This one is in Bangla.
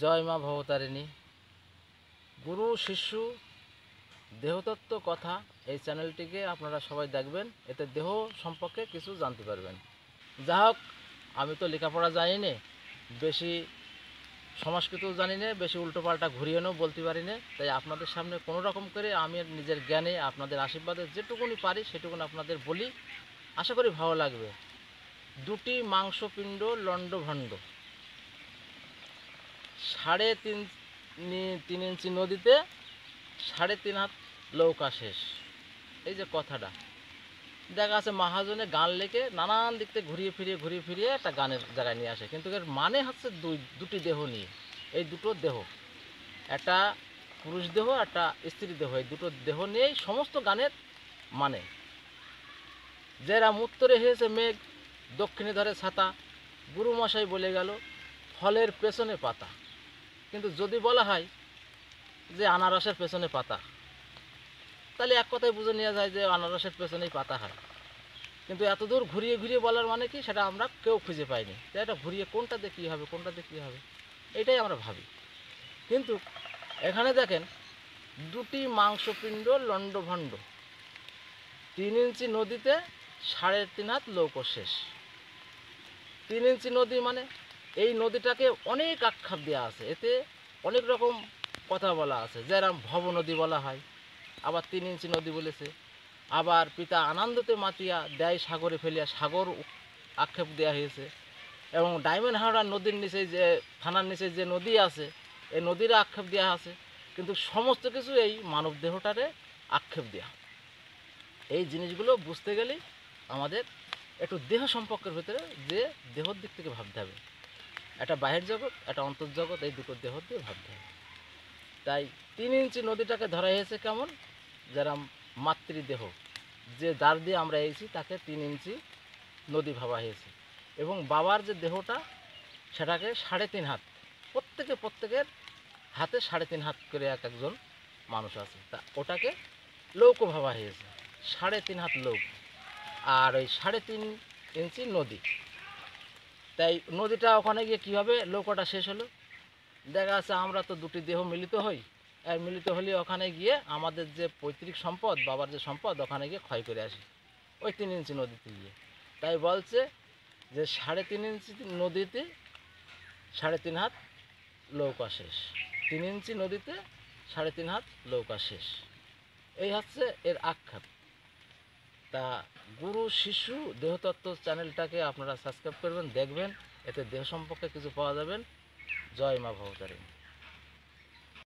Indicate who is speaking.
Speaker 1: জয় মা ভবতারিণী। গুরু শিষ্য দেহতত্ত্ব কথা এই চ্যানেলটিকে আপনারা সবাই দেখবেন, এতে দেহ সম্পর্কে কিছু জানতে পারবেন। যা হোক, আমি তো লেখাপড়া জানি না, বেশি সংস্কৃতও জানি না, বেশি উল্টোপাল্টা ঘুরিয়েও বলতে পারি না। তাই আপনাদের সামনে কোনো রকম করে আমি নিজের জ্ঞানে, আপনাদের আশীর্বাদে যেটুকুনি পারি সেটুকুনি আপনাদের বলি। আশা করি ভালো লাগবে। দুটি মাংসপিণ্ড লণ্ডভণ্ড, 3.5 ইঞ্চি নদীতে 3.5 হাত নৌকা শেষ। এই যে কথাটা দেখা আছে, মহাজনে গান লেখে নানান দিক থেকে ঘুরিয়ে ফিরিয়ে একটা গানের জায়গায় নিয়ে আসে, কিন্তু এর মানে হচ্ছে দুটি দেহ নিয়ে। এই দুটো দেহ, একটা পুরুষ দেহ, একটা স্ত্রী দেহ, এই দুটো দেহ নিয়েই সমস্ত গানের মানে। যেরা উত্তরে হয়েছে মেঘ, দক্ষিণে ধরে ছাতা, গুরুমশাই বলে গেল ফলের পেছনে পাতা। কিন্তু যদি বলা হয় যে আনারসের পেছনে পাতা, তাহলে এক কথায় বুঝে নেওয়া যায় যে আনারসের পেছনেই পাতা হয়। কিন্তু এত দূর ঘুরিয়ে বলার মানে কি, সেটা আমরা কেউ খুঁজে পাইনি। তাই এটা ঘুরিয়ে কোনটাতে কী হবে, কোনটাতে কী হবে, এটাই আমরা ভাবি। কিন্তু এখানে দেখেন, দুটি মাংসপিণ্ড লণ্ডভণ্ড, 3 ইঞ্চি নদীতে 3.5 হাত নৌকো শেষ। 3 ইঞ্চি নদী মানে এই নদীটাকে অনেক আখ্যাপ দেওয়া আছে, এতে অনেক রকম কথা বলা আছে। যেরকম ভব নদী বলা হয়, আবার 3 ইঞ্চি নদী বলেছে। আবার পিতা আনন্দতে মাতিয়া দেয় সাগরে ফেলিয়া, সাগর আক্ষেপ দেওয়া হয়েছে। এবং ডায়মন্ড হাওড়ার নদীর নিচে, যে থানার নিচে যে নদী আছে, এই নদীর আক্ষেপ দেওয়া আছে। কিন্তু সমস্ত কিছু এই মানব দেহটারে আক্ষেপ দেওয়া। এই জিনিসগুলো বুঝতে গেলেই আমাদের একটু দেহ সম্পর্কের ভিতরে, যে দেহর দিক থেকে ভাবতে হবে। একটা বাহির জগৎ, একটা অন্তর্জগৎ, এই দুটো দেহ দিয়ে ভাবতে হবে। তাই 3 ইঞ্চি নদীটাকে ধরা হয়েছে কেমন, যারা মাতৃদেহ, যে যার দিয়ে আমরা এসেছি তাকে 3 ইঞ্চি নদী ভাবা হয়েছে। এবং বাবার যে দেহটা, সেটাকে 3.5 হাত, প্রত্যেকের হাতে 3.5 হাত করে একজন মানুষ আছে, তা ওটাকে লৌকো ভাবা হয়েছে। 3.5 হাত লৌকো, আর ওই 3.5 ইঞ্চি নদী। তাই নদীটা ওখানে গিয়ে কীভাবে লৌকোটা শেষ হলো, দেখা যাচ্ছে আমরা তো দুটি দেহ মিলিত হই, আর মিলিত হলে ওখানে গিয়ে আমাদের যে পৈতৃক সম্পদ, বাবার যে সম্পদ, ওখানে গিয়ে ক্ষয় করে আসি ওই 3 ইঞ্চি নদীতে গিয়ে। তাই বলছে যে 3.5 ইঞ্চি নদীতে 3.5 হাত নৌকা শেষ। 3 ইঞ্চি নদীতে 3.5 হাত নৌকা শেষ, এই হচ্ছে এর আখ্যাপ। তা গুরু শিশু দেহতত্ত্ব চ্যানেলটাকে আপনারা সাবস্ক্রাইব করবেন, দেখবেন, এতে দেহ সম্পর্কে কিছু পাওয়া যাবেন। জয় মা ভবতারিণী।